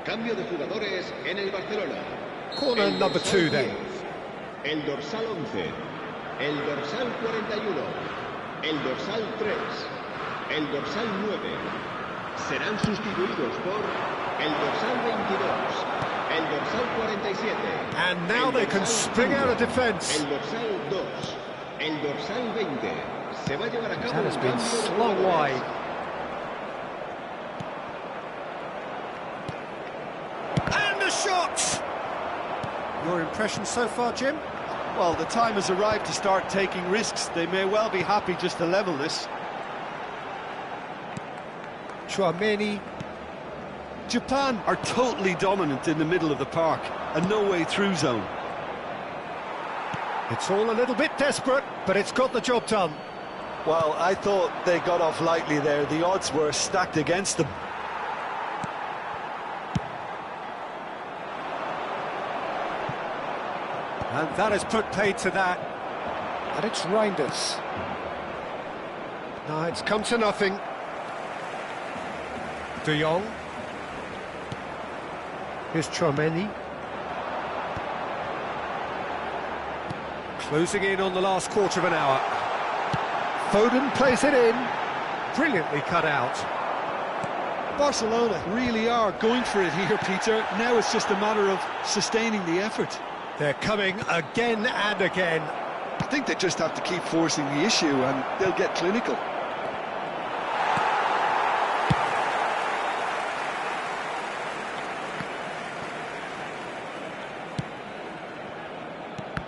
Cambio de jugadores en el Barcelona. Corner El number dorsal 2 then. 10, el dorsal 11, el dorsal 41, el dorsal 3, el dorsal 9. Serán sustituidos por el dorsal 22, el dorsal 47. And now el they can dorsal spring 5, out of defence. el dorsal 2, el dorsal 20. Se va a llevar a cabo That has un been cambio de slung jugadores. wide. And the shot! Your impression so far, Jim? Well, the time has arrived to start taking risks. They may well be happy just to level this. Chouameni. Japan are totally dominant in the middle of the park, a no-way-through zone. It's all a little bit desperate, but it's got the job done. Well, I thought they got off lightly there. The odds were stacked against them. And that has put paid to that. And it's Reinders. No, it's come to nothing. De Jong. Here's Chouameni. Closing in on the last quarter of an hour. Foden plays it in. Brilliantly cut out. Barcelona really are going for it here, Peter. Now it's just a matter of sustaining the effort. They're coming again and again. I think they just have to keep forcing the issue and they'll get clinical.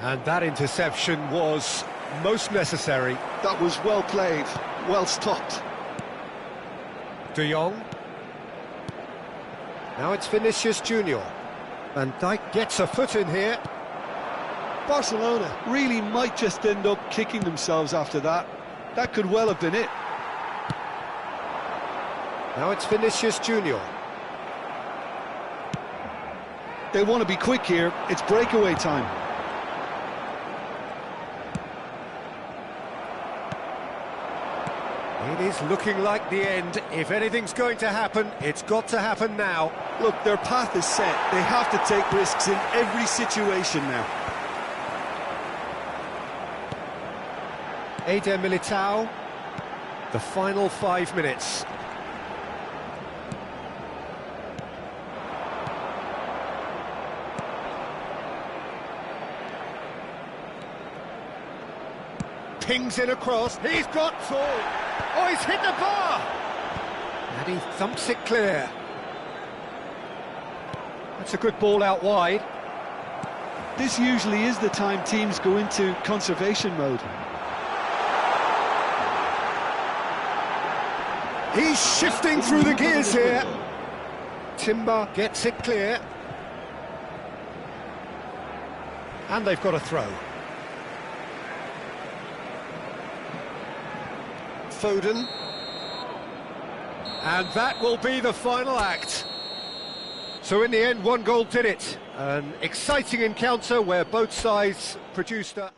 And that interception was most necessary. That was well played, well stopped. De Jong. Now it's Vinicius Junior. Van Dijk gets a foot in here. Barcelona really might just end up kicking themselves after that. That could well have been it. Now it's Vinicius Junior. They want to be quick here. It's breakaway time. It is looking like the end. If anything's going to happen, it's got to happen now. Look, their path is set. They have to take risks in every situation now. Eder Militao. The final 5 minutes. Pings it across. He's got two. Oh, he's hit the bar! And he thumps it clear. That's a good ball out wide. This usually is the time teams go into conservation mode. He's shifting through the gears here. Timber gets it clear. And they've got a throw. Foden. And that will be the final act. So in the end, 1 goal did it. An exciting encounter where both sides produced a...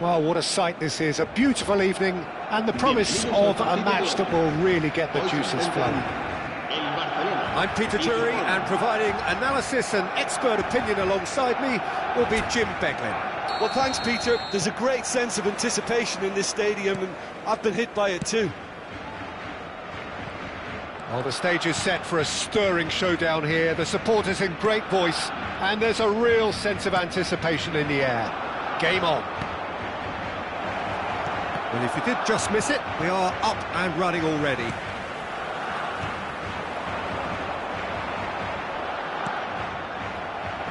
Well, what a sight this is, a beautiful evening, and the promise of a match that will really get the juices flowing. I'm Peter Drury, and providing analysis and expert opinion alongside me will be Jim Beglin. Well, thanks, Peter. There's a great sense of anticipation in this stadium, and I've been hit by it too. Well, the stage is set for a stirring showdown here. The supporters in great voice, and there's a real sense of anticipation in the air. Game on. Well, if you did just miss it, we are up and running already.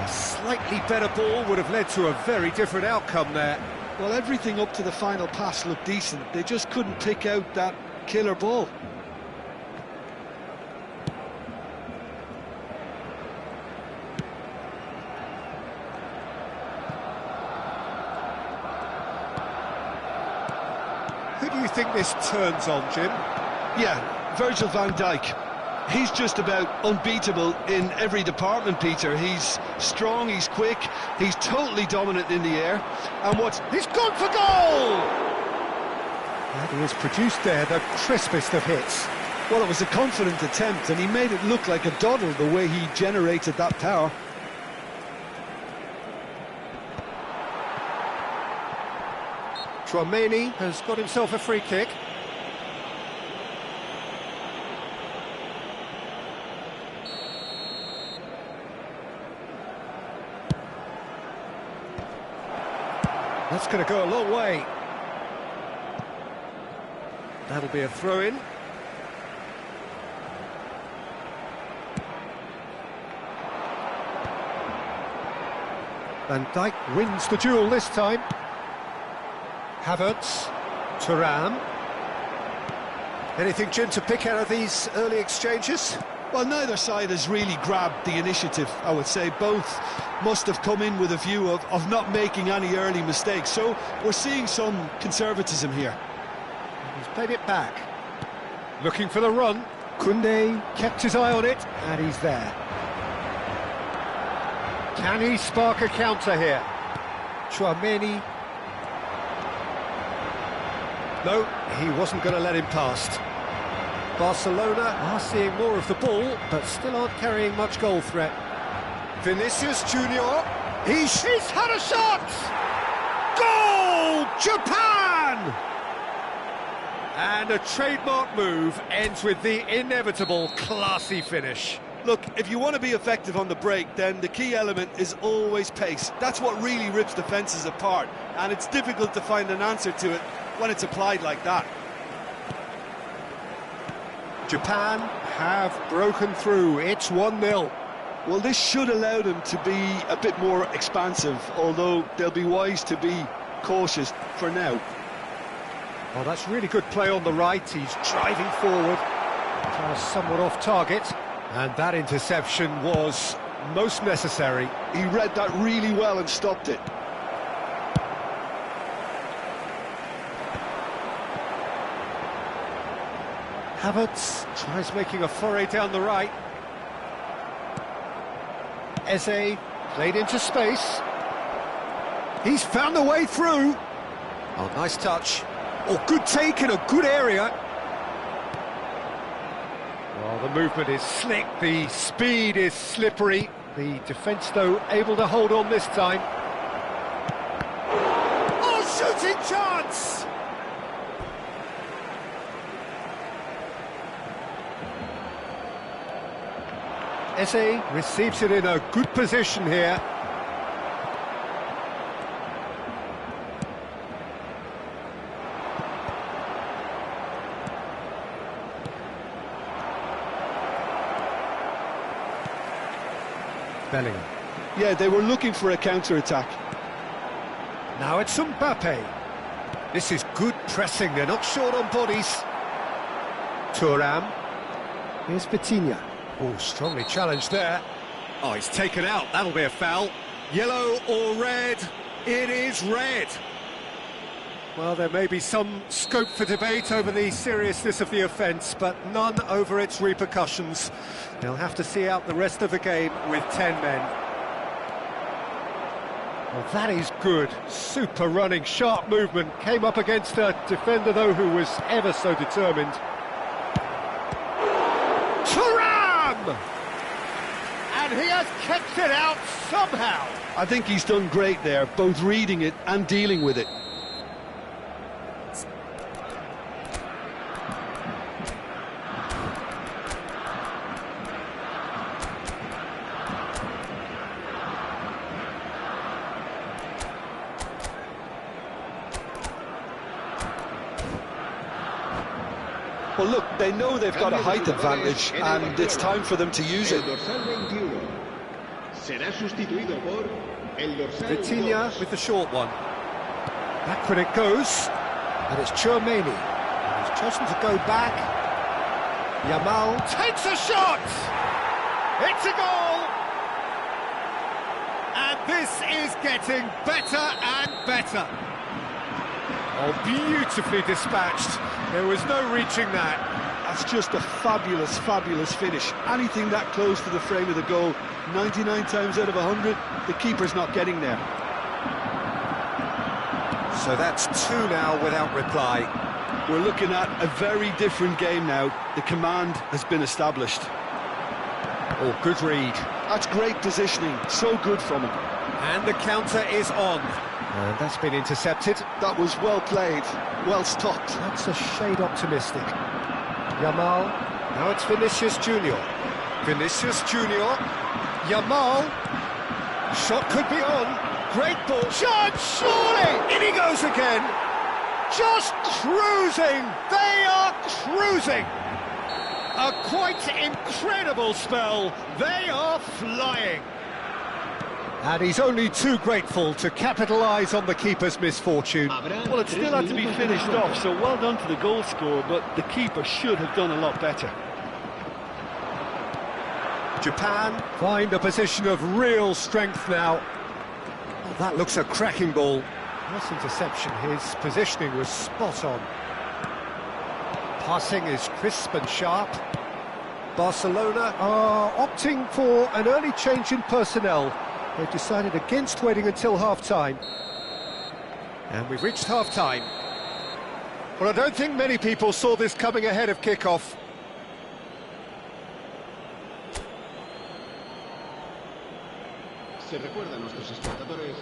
A slightly better ball would have led to a very different outcome there. Well, everything up to the final pass looked decent. They just couldn't pick out that killer ball. Who do you think this turns on, Jim? Yeah, Virgil van Dijk. He's just about unbeatable in every department, Peter. He's strong, he's quick, he's totally dominant in the air. And He's gone for goal! And he has produced there the crispest of hits. Well, it was a confident attempt, and he made it look like a doddle the way he generated that power. Tchouaméni has got himself a free kick. That's going to go a long way. That'll be a throw-in. Van Dijk wins the duel this time. Havertz, Thuram. Anything, Jim, to pick out of these early exchanges? Well, neither side has really grabbed the initiative, I would say. Both must have come in with a view of not making any early mistakes. So we're seeing some conservatism here. He's played it back. Looking for the run. Koundé kept his eye on it, and he's there. Can he spark a counter here? Tchouaméni. No, he wasn't going to let him past. Barcelona are seeing more of the ball, but still aren't carrying much goal threat. Vinicius Junior. He's had a shot! Goal! Japan! And a trademark move ends with the inevitable classy finish. Look, if you want to be effective on the break, then the key element is always pace. That's what really rips defences apart, and it's difficult to find an answer to it when it's applied like that. Japan have broken through. It's 1-0. Well, this should allow them to be a bit more expansive, although they'll be wise to be cautious for now. Oh, that's really good play on the right. He's driving forward. Somewhat off target. And that interception was most necessary. He read that really well and stopped it. Havertz tries making a foray down the right. Eze played into space. He's found a way through. Oh, nice touch. Oh, good take in a good area. Well, the movement is slick, the speed is slippery. The defence, though, able to hold on this time. Oh, shooting chance! Eze receives it in a good position here. Bellingham. Yeah, they were looking for a counter-attack. Now it's Mbappe. This is good pressing, they're not short on bodies. Thuram. Here's Vitinha. Oh, strongly challenged there. Oh, he's taken out, that'll be a foul. Yellow or red? It is red. Well, there may be some scope for debate over the seriousness of the offence, but none over its repercussions. They'll have to see out the rest of the game with 10 men. Well, that is good. Super running, sharp movement. Came up against a defender, though, who was ever so determined. Thuram! And he has kept it out somehow. I think he's done great there, both reading it and dealing with it. Well, look, they know they've got a height advantage, and it's time for them to use it. Vitinha with the short one. Back when it goes, and it's Chouameni. He's chosen to go back. Yamal takes a shot! It's a goal! And this is getting better and better. Oh, beautifully dispatched. There was no reaching that. That's just a fabulous, fabulous finish. Anything that close to the frame of the goal, 99 times out of 100, the keeper's not getting there. So that's two now without reply. We're looking at a very different game now. The command has been established. Oh, good read. That's great positioning, so good from him. And the counter is on. And that's been intercepted. That was well played, well stopped. That's a shade optimistic. Yamal, now it's Vinicius Junior. Vinicius Junior, Yamal, shot could be on. Great ball, chance, surely! In he goes again. Just cruising, they are cruising. A quite incredible spell, they are flying. And he's only too grateful to capitalise on the keeper's misfortune. Well, it still had to be finished off, so well done to the goal scorer, but the keeper should have done a lot better. Japan find a position of real strength now. Oh, that looks a cracking ball. Nice interception, his positioning was spot on. Passing is crisp and sharp. Barcelona are opting for an early change in personnel. They've decided against waiting until half-time. And we've reached half-time. Well, I don't think many people saw this coming ahead of kick-off. Se recuerda a nuestros espectadores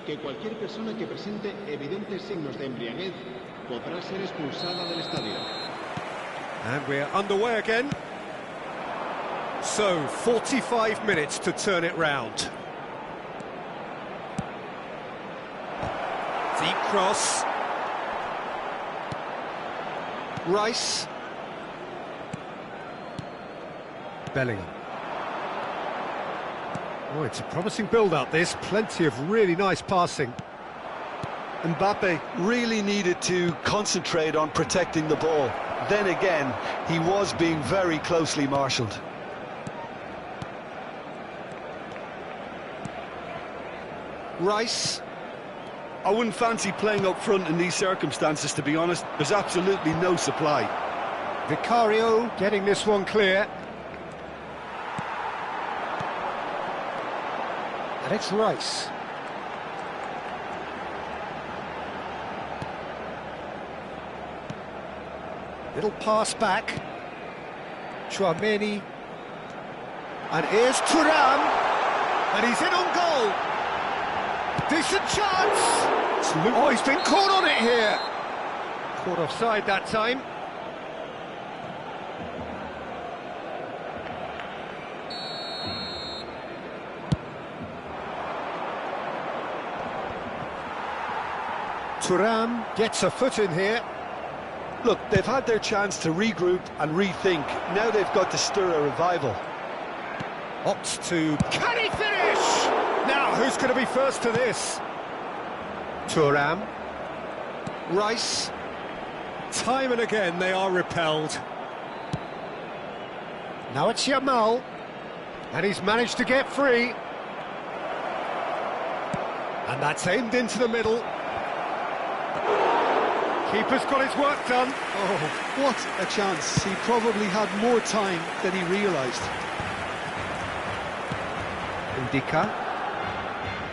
que cualquier persona que presente evidentes signos de embriaguez podrá ser expulsada del estadio. And we're underway again. So, 45 minutes to turn it round. Deep cross. Rice. Bellingham. Oh, it's a promising build-up, this. Plenty of really nice passing. Mbappe really needed to concentrate on protecting the ball. Then again, he was being very closely marshalled. Rice. I wouldn't fancy playing up front in these circumstances, to be honest. There's absolutely no supply. Vicario getting this one clear. And it's Rice. Little pass back. Chouameni. And here's Thuram. And he's in on goal. Decent chance! Oh, he's been caught on it here! Caught offside that time. Thuram gets a foot in here. Look, they've had their chance to regroup and rethink. Now they've got to stir a revival. Opts to... Can he finish? Now, who's going to be first to this? Thuram. Rice. Time and again, they are repelled. Now it's Yamal. And he's managed to get free. And that's aimed into the middle. Keeper's got his work done. Oh, what a chance. He probably had more time than he realised. Indica.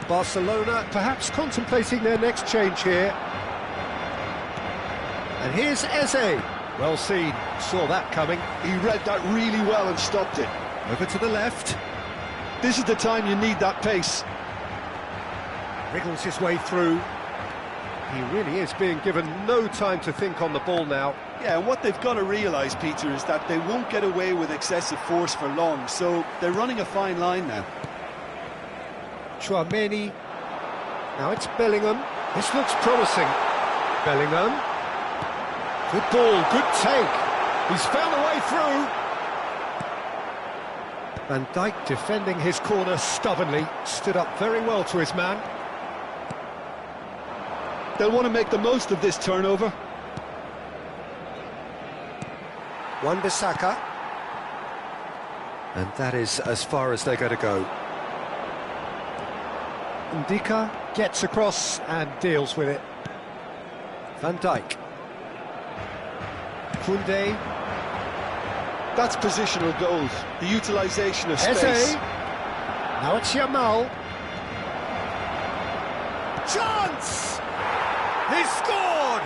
Barcelona perhaps contemplating their next change here. And here's Eze. Well seen, saw that coming. He read that really well and stopped it. Over to the left. This is the time you need that pace. Wriggles his way through. He really is being given no time to think on the ball now. Yeah, and what they've got to realise, Peter, is that they won't get away with excessive force for long, so they're running a fine line now. Chouameni. Now it's Bellingham. This looks promising. Bellingham. Good ball, good take. He's found a way through. Van Dijk defending his corner stubbornly. Stood up very well to his man. They'll want to make the most of this turnover. Wan-Bissaka. And that is as far as they're going to go. Ndika gets across and deals with it. Van Dijk. Koundé. That's positional goals, the utilisation of space. Eze. Now it's Yamal. Chance! He's scored!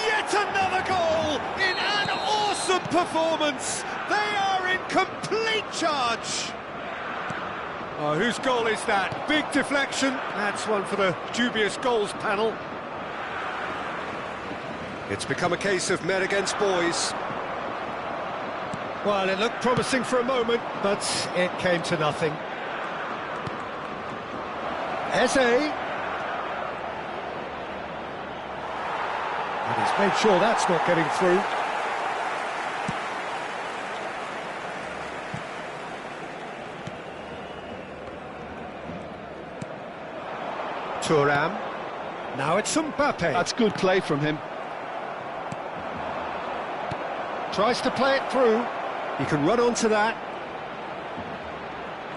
Yet another goal in an awesome performance! They are in complete charge! Oh, whose goal is that? Big deflection. That's one for the dubious goals panel. It's become a case of men against boys. Well, it looked promising for a moment, but it came to nothing. Eze. And he's made sure that's not getting through. Thuram. Now it's Mbappe. That's good play from him. Tries to play it through. He can run onto that.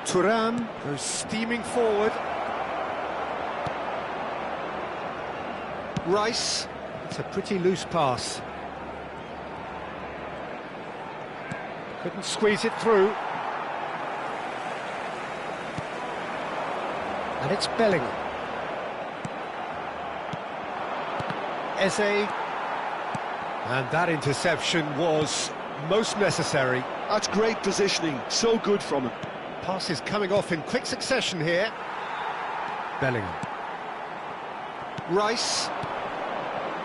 Thuram goes steaming forward. Rice. It's a pretty loose pass. Couldn't squeeze it through. And it's Bellingham. Eze. And that interception was most necessary. That's great positioning, so good from him. Passes coming off in quick succession here. Bellingham. Rice.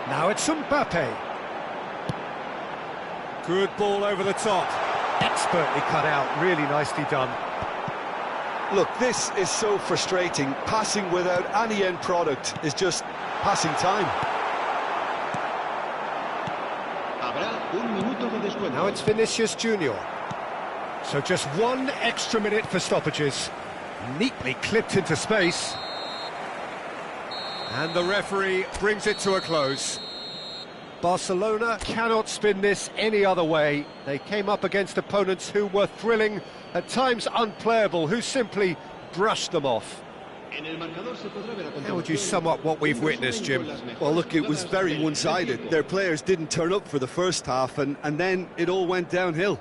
Now it's Mbappe. Good ball over the top. Expertly cut out, really nicely done. Look, this is so frustrating. Passing without any end product is just passing time. Now it's Vinicius Junior. So just one extra minute for stoppages. Neatly clipped into space. And the referee brings it to a close. Barcelona cannot spin this any other way. They came up against opponents who were thrilling, at times unplayable, who simply brushed them off. How would you sum up what we've witnessed, Jim? Well, look, it was very one-sided. Their players didn't turn up for the first half, and then it all went downhill.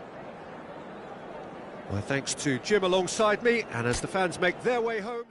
Well, thanks to Jim alongside me, and as the fans make their way home...